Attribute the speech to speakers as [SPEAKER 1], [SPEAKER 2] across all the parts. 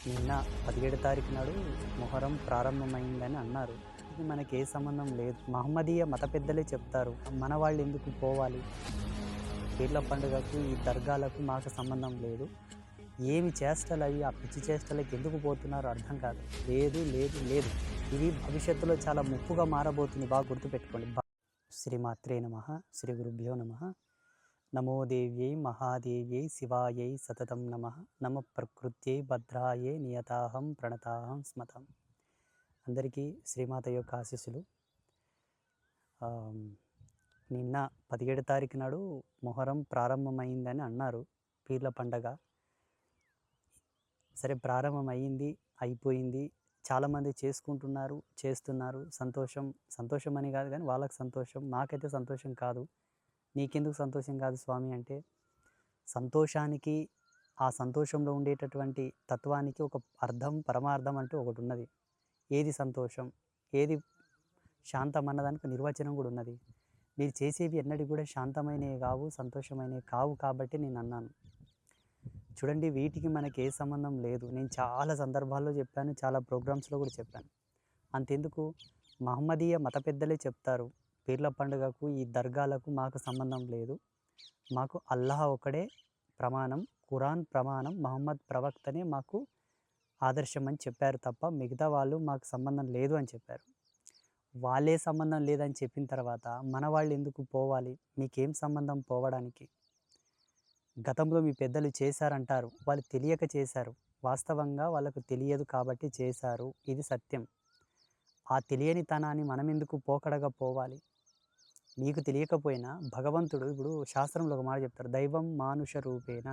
[SPEAKER 1] నిన్న 17 తారీఖు నాడు మొహరం ప్రారంభమైందని అన్నారు. ఇది మనకి ఏ సంబంధం లేదు. మహమ్మదీయ మత పెద్దలే చెప్తారు. మన వాళ్ళు ఎందుకు పోవాలి? పీర్ల పండుగకు ఈ దర్గాలకు మాకు సంబంధం లేదు. ఏమి చేష్టలు అవి, ఆ పిచ్చి చేష్టలకి ఎందుకు పోతున్నారో అర్థం కాదు. లేదు లేదు లేదు, ఇది భవిష్యత్తులో చాలా ముప్పుగా మారబోతుంది. బాగా గుర్తుపెట్టుకోండి. శ్రీమాత్రే నమః, శ్రీ గురుభ్యో నమః. నమో దేవ్యై మహాదేవ్యై శివాయై సతతం నమః. నమ ప్రకృత్యై భద్రాయే నియతాహం ప్రణతాహం స్మతం. అందరికీ శ్రీమాత యొక్క ఆశీస్సులు. నిన్న 17 తారీఖు నాడు మొహరం ప్రారంభమైందని అన్నారు. పీర్ల పండగ సరే ప్రారంభమైంది, అయిపోయింది. చాలామంది చేసుకుంటున్నారు, చేస్తున్నారు. సంతోషం అని కాదు కానీ వాళ్ళకి సంతోషం, నాకైతే సంతోషం కాదు. నీకెందుకు సంతోషం కాదు స్వామి అంటే, సంతోషానికి, ఆ సంతోషంలో ఉండేటటువంటి తత్వానికి ఒక అర్థం, పరమార్థం అంటూ ఒకటి ఉన్నది. ఏది సంతోషం, ఏది శాంతం అన్నదానికి నిర్వచనం కూడా ఉన్నది. మీరు చేసేవి ఎన్నడూ కూడా శాంతమైనవి కావు, సంతోషమైనవి కావు. కాబట్టి నేను అన్నాను. చూడండి, వీటికి మనకి ఏ సంబంధం లేదు. నేను చాలా సందర్భాల్లో చెప్పాను, చాలా ప్రోగ్రామ్స్లో కూడా చెప్పాను. అంతెందుకు, మహమ్మదీయ మత పెద్దలే చెప్తారు, పీర్ల పండుగకు ఈ దర్గాలకు మాకు సంబంధం లేదు. మాకు అల్లాహ్ ఒకడే ప్రమాణం, ఖురాన్ ప్రమాణం, మహమ్మద్ ప్రవక్తనే మాకు ఆదర్శం అని చెప్పారు తప్ప మిగతా వాళ్ళు మాకు సంబంధం లేదు అని చెప్పారు. వాళ్ళే సంబంధం లేదని చెప్పిన తర్వాత మన వాళ్ళు ఎందుకు పోవాలి? మీకేం సంబంధం పోవడానికి? గతంలో మీ పెద్దలు చేశారంటారు, వాళ్ళు తెలియక చేశారు. వాస్తవంగా వాళ్ళకు తెలియదు కాబట్టి చేశారు, ఇది సత్యం. ఆ తెలియనితనాన్ని మనం ఎందుకు పోకడగా పోవాలి? మీకు తెలియకపోయినా భగవంతుడు, ఇప్పుడు శాస్త్రంలో ఒక మాట చెప్తారు, దైవం మానుష రూపేణ.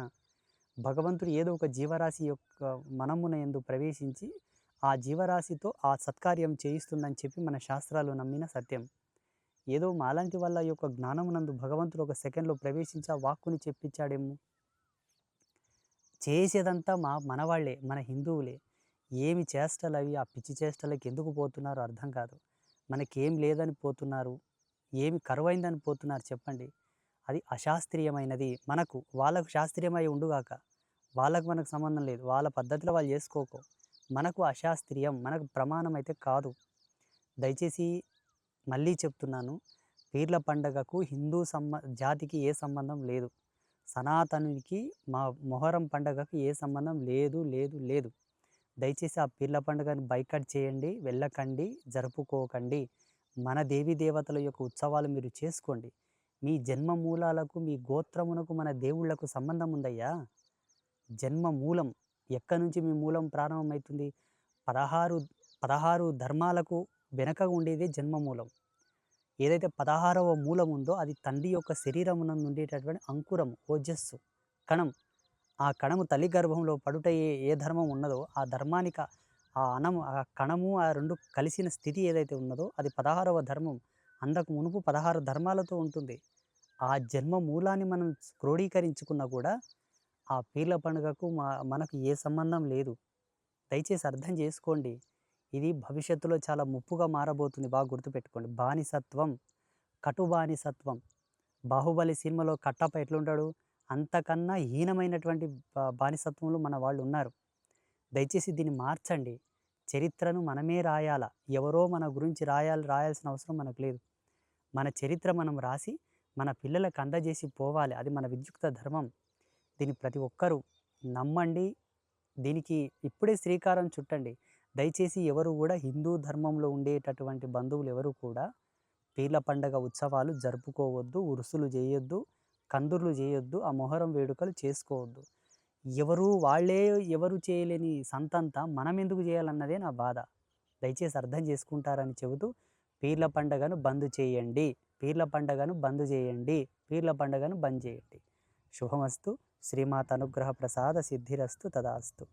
[SPEAKER 1] భగవంతుడు ఏదో ఒక జీవరాశి యొక్క మనమున యందు ప్రవేశించి ఆ జీవరాశితో ఆ సత్కార్యం చేయిస్తుందని చెప్పి మన శాస్త్రాలు నమ్మిన సత్యం. ఏదో మాలాంటి వాళ్ళ యొక్క జ్ఞానమునందు భగవంతుడు ఒక సెకండ్లో ప్రవేశించి ఆ వాక్కుని చెప్పించాడేమో. చేసేదంతా మనవాళ్లే, మన హిందువులే. ఏమి చేష్టలు అవి, ఆ పిచ్చి చేష్టలకి ఎందుకు పోతున్నారో అర్థం కాదు. మనకేం లేదని పోతున్నారు, ఏమి కరువైందని పోతున్నారు చెప్పండి. అది అశాస్త్రీయమైనది. వాళ్ళకు శాస్త్రీయమై ఉండుగాక, వాళ్ళకు మనకు సంబంధం లేదు. వాళ్ళ పద్ధతిలో వాళ్ళు చేసుకోకో. మనకు అశాస్త్రీయం, మనకు ప్రమాణం అయితే కాదు. దయచేసి మళ్ళీ చెప్తున్నాను, పీర్ల పండగకు హిందూ జాతికి ఏ సంబంధం లేదు. సనాతనునికి మా మొహరం పండగకు ఏ సంబంధం లేదు లేదు లేదు. దయచేసి ఆ పీర్ల పండుగను బైకట్ చేయండి, వెళ్ళకండి, జరుపుకోకండి. మన దేవీ దేవతల యొక్క ఉత్సవాలు మీరు చేసుకోండి. మీ జన్మ మూలాలకు, మీ గోత్రమునకు, మన దేవుళ్లకు సంబంధం ఉందయ్యా. జన్మ మూలం ఎక్కడి నుంచి మీ మూలం ప్రారంభమవుతుంది? 16 ధర్మాలకు వెనక ఉండేదే జన్మ మూలం. ఏదైతే 16వ మూలం ఉందో అది తండ్రి యొక్క శరీరమునందు ఉండేటటువంటి అంకురం, ఓజస్సు, కణం. ఆ కణము తల్లి గర్భంలో పడుట ఏ ధర్మం ఉన్నదో ఆ ధర్మానికి ఆ కణము, ఆ రెండు కలిసిన స్థితి ఏదైతే ఉన్నదో అది 16వ ధర్మం. అంతకు మునుపు 16 ధర్మాలతో ఉంటుంది. ఆ జన్మ మూలాన్ని మనం క్రోడీకరించుకున్నా కూడా ఆ పీర్ల పండుగకు మనకు ఏ సంబంధం లేదు. దయచేసి అర్థం చేసుకోండి. ఇది భవిష్యత్తులో చాలా ముప్పుగా మారబోతుంది. బాగా గుర్తుపెట్టుకోండి. బానిసత్వం, కటు బానిసత్వం. బాహుబలి సినిమాలో కట్టప్ప ఎట్లుంటాడు, అంతకన్నా హీనమైనటువంటి బానిసత్వంలో మన వాళ్ళు ఉన్నారు. దయచేసి దీన్ని మార్చండి. చరిత్రను మనమే రాయాల. ఎవరో మన గురించి రాయాల్సిన అవసరం మనకు లేదు. మన చరిత్ర మనం రాసి మన పిల్లలకు అందజేసి పోవాలి. అది మన విద్యుక్త ధర్మం. దీన్ని ప్రతి ఒక్కరూ నమ్మండి. దీనికి ఇప్పుడే శ్రీకారం చుట్టండి. దయచేసి ఎవరు కూడా హిందూ ధర్మంలో ఉండేటటువంటి బంధువులు ఎవరు కూడా పీర్ల పండగ ఉత్సవాలు జరుపుకోవద్దు, ఉరుసులు చేయొద్దు, కందుర్లు చేయొద్దు, ఆ మొహరం వేడుకలు చేసుకోవద్దు. ఎవరు చేయలేని సంతంతా మనం ఎందుకు చేయాలన్నదే నా బాధ. దయచేసి అర్థం చేసుకుంటారని చెబుతూ పీర్ల పండగను బంద్ చేయండి, పీర్ల పండగను బంద్ చేయండి, పీర్ల పండగను బంద్ చేయండి. శుభమస్తు. శ్రీమాత అనుగ్రహ ప్రసాద సిద్ధిరస్తు తదాస్తు.